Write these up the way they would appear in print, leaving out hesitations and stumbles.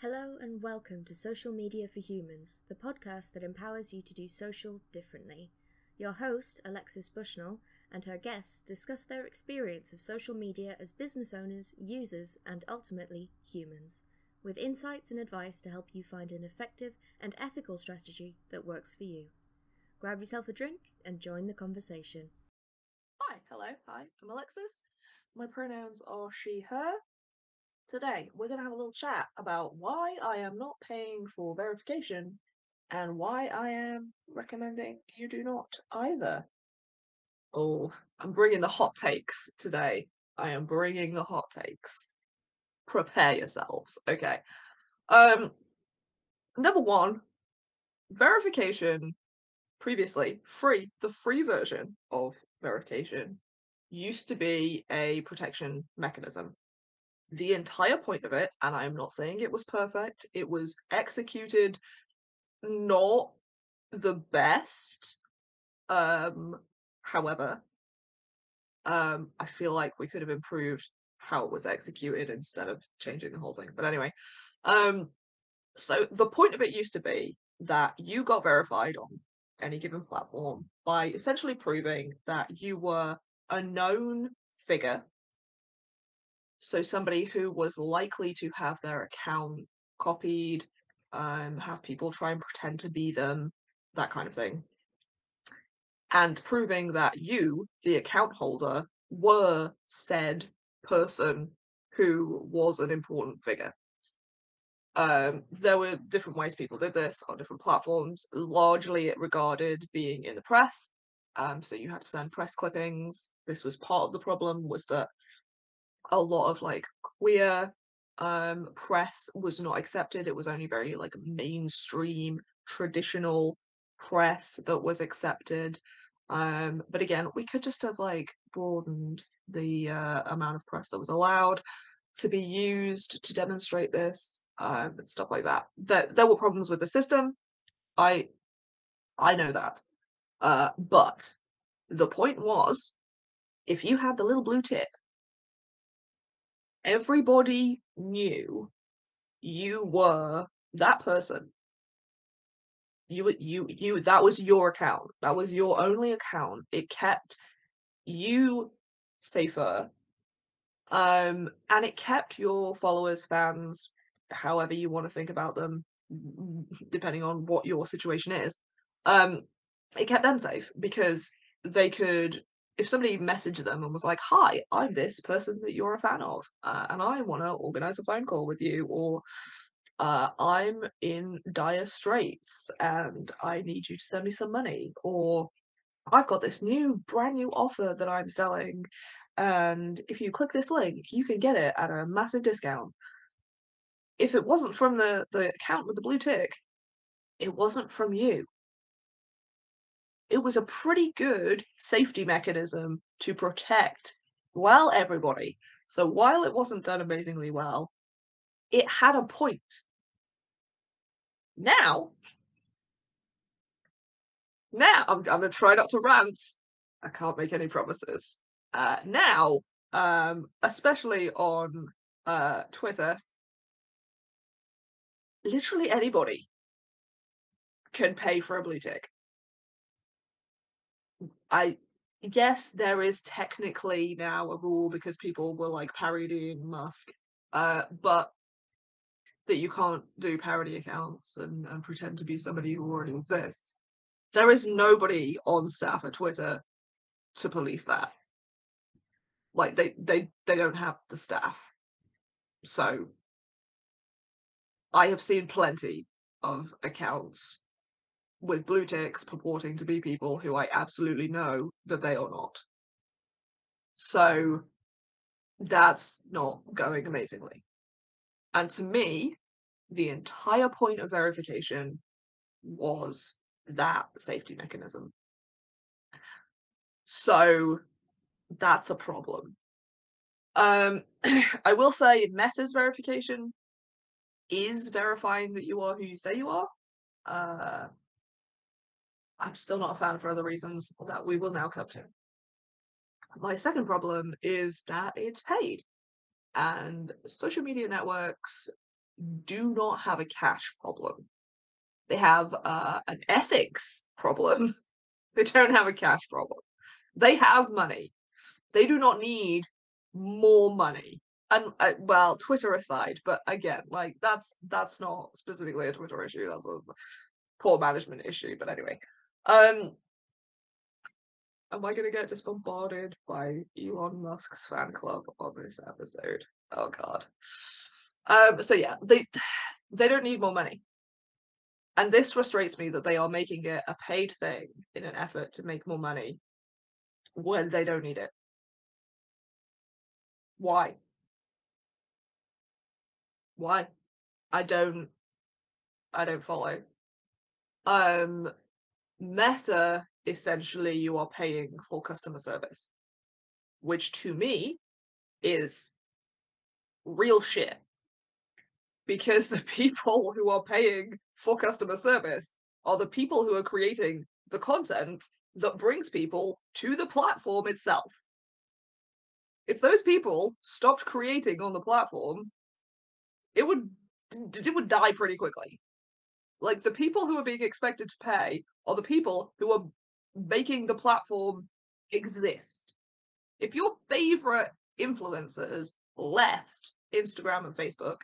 Hello and welcome to Social Media for Humans, the podcast that empowers you to do social differently. Your host, Alexis Bushnell, and her guests discuss their experience of social media as business owners, users, and ultimately humans, with insights and advice to help you find an effective and ethical strategy that works for you. Grab yourself a drink and join the conversation. Hi, I'm Alexis. My pronouns are she, her. Today, we're going to have a little chat about why I am not paying for verification and why I am recommending you do not either. Oh, I'm bringing the hot takes today. I am bringing the hot takes. Prepare yourselves. Okay. Number one, verification previously free, the free version of verification used to be a protection mechanism. The entire point of it, and I'm not saying it was perfect, it was executed not the best. However, I feel like we could have improved how it was executed instead of changing the whole thing. But anyway, so the point of it used to be that you got verified on any given platform by essentially proving that you were a known figure. So somebody who was likely to have their account copied, have people try and pretend to be them, that kind of thing. And proving that you, the account holder, were said person who was an important figure. There were different ways people did this on different platforms. Largely it regarded being in the press. So you had to send press clippings. This was part of the problem, was that a lot of like queer press was not accepted. It was only very like mainstream traditional press that was accepted. But again, we could just have like broadened the amount of press that was allowed to be used to demonstrate this, and stuff like that. There were problems with the system. I know that. But the point was, if you had the little blue tick, everybody knew you were that person. That was your account. That was your only account. It kept you safer. And it kept your followers, fans, however you want to think about them, depending on what your situation is. It kept them safe because they could, if somebody messaged them and was like, "Hi, I'm this person that you're a fan of, and I want to organize a phone call with you," or "I'm in dire straits and I need you to send me some money," or "I've got this brand new offer that I'm selling, and if you click this link, you can get it at a massive discount." If it wasn't from the account with the blue tick, it wasn't from you. It was a pretty good safety mechanism to protect, well, everybody. So while it wasn't done amazingly well, it had a point. Now, I'm gonna try not to rant. I can't make any promises. Now, especially on Twitter, literally anybody can pay for a blue tick. I Yes, there is technically now a rule because people were like parodying Musk, but that you can't do parody accounts and pretend to be somebody who already exists. There is nobody on staff at Twitter to police that. Like they don't have the staff. So I have seen plenty of accounts with blue ticks purporting to be people who I absolutely know that they are not. So that's not going amazingly. And to me, the entire point of verification was that safety mechanism. So that's a problem. I will say Meta's verification is verifying that you are who you say you are. I'm still not a fan for other reasons that we will now come to. My second problem is that it's paid. And social media networks do not have a cash problem. They have an ethics problem. They don't have a cash problem. They have money. They do not need more money. And well, Twitter aside, but again, like that's not specifically a Twitter issue. That's a poor management issue. But anyway, am I gonna get just bombarded by Elon Musk's fan club on this episode? Oh God. So yeah, they don't need more money. And this frustrates me that they are making it a paid thing in an effort to make more money when they don't need it. Why? Why? I don't follow. Um Meta, essentially you are paying for customer service, which to me is real shit. Because the people who are paying for customer service are the people who are creating the content that brings people to the platform itself. If those people stopped creating on the platform, it would die pretty quickly. Like, the people who are being expected to pay are the people who are making the platform exist. If your favorite influencers left Instagram and Facebook,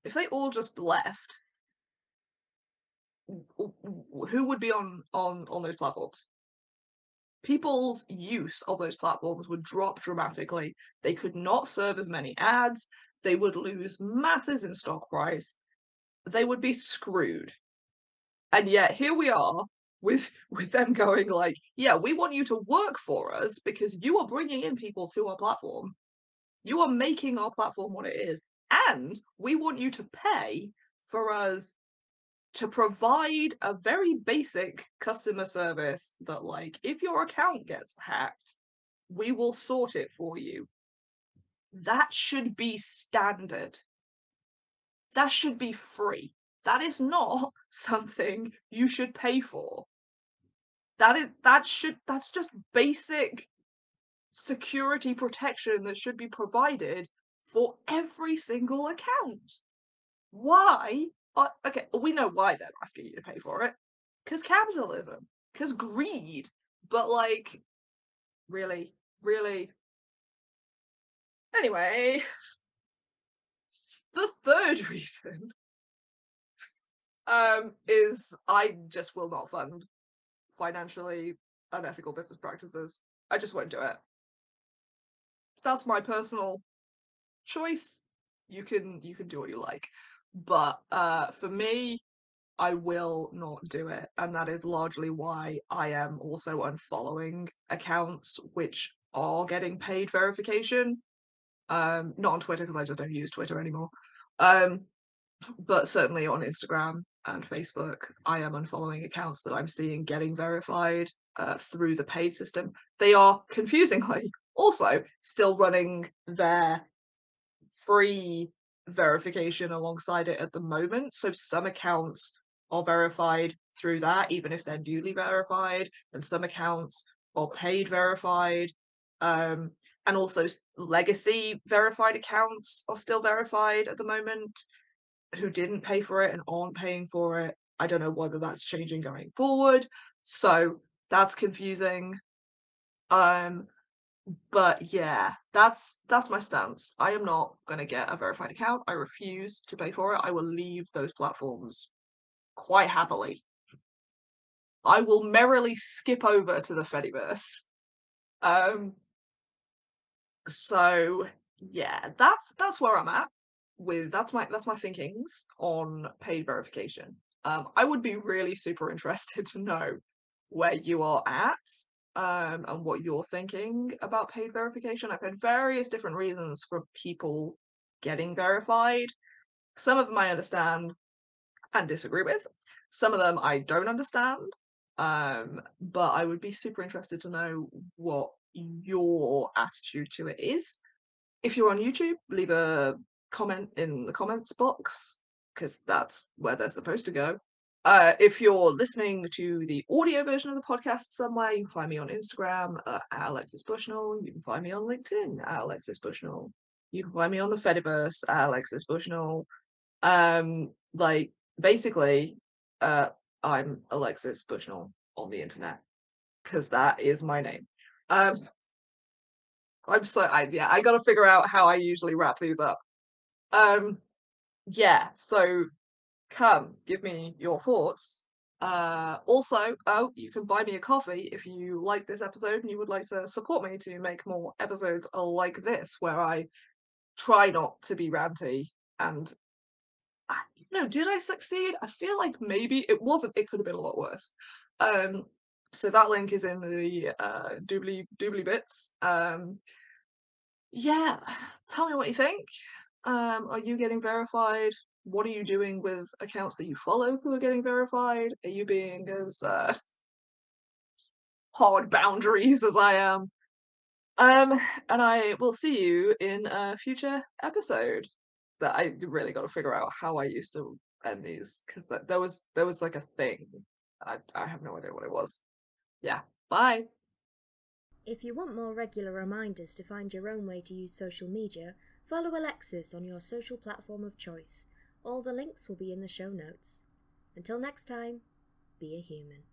if they all just left, who would be on those platforms? People's use of those platforms would drop dramatically. They could not serve as many ads. They would lose masses in stock price. They would be screwed. And yet here we are with them going like, yeah, we want you to work for us because you are bringing in people to our platform. You are making our platform what it is. And we want you to pay for us to provide a very basic customer service that, like, if your account gets hacked, we will sort it for you. That should be standard. That should be free. That is not something you should pay for. That's just basic security protection that should be provided for every single account. Why? Okay, we know why they're asking you to pay for it. Because capitalism. Because greed. But, like, really? Really? Anyway, the third reason is I just will not fund financially unethical business practices. I just won't do it. That's my personal choice. You can do what you like. But for me, I will not do it, and that is largely why I am also unfollowing accounts which are getting paid verification. Not on Twitter because I just don't use Twitter anymore. But certainly on Instagram and Facebook, I am unfollowing accounts that I'm seeing getting verified through the paid system. They are confusingly also still running their free verification alongside it at the moment. So some accounts are verified through that, even if they're newly verified, and some accounts are paid verified. And also legacy verified accounts are still verified at the moment who didn't pay for it and aren't paying for it. I don't know whether that's changing going forward. So that's confusing. But yeah, that's my stance. I am not gonna get a verified account. I refuse to pay for it. I will leave those platforms quite happily. I will merrily skip over to the Fediverse. Um, so yeah, that's where I'm at with that's my thinkings on paid verification. I would be really super interested to know where you are at and what you're thinking about paid verification. I've had various different reasons for people getting verified. Some of them I understand and disagree with. Some of them I don't understand. But I would be super interested to know what your attitude to it is. If you're on YouTube, leave a comment in the comments box because that's where they're supposed to go. If you're listening to the audio version of the podcast somewhere, you can find me on Instagram at Alexis Bushnell. You can find me on LinkedIn at Alexis Bushnell. You can find me on the Fediverse at Alexis Bushnell. Like basically, I'm Alexis Bushnell on the internet because that is my name. Um, I gotta figure out how I usually wrap these up. Um, yeah, so come give me your thoughts. Also, oh, you can buy me a coffee if you like this episode and you would like to support me to make more episodes like this, where I try not to be ranty and no, did I succeed? I feel like maybe it wasn't. It could have been a lot worse. Um, so that link is in the doobly bits. Yeah, tell me what you think. Are you getting verified? What are you doing with accounts that you follow who are getting verified? Are you being as hard boundaries as I am? And I will see you in a future episode. That I really got to figure out how I used to end these because there was like a thing. I have no idea what it was. Yeah. Bye. If you want more regular reminders to find your own way to use social media, follow Alexis on your social platform of choice. All the links will be in the show notes. Until next time, be a human.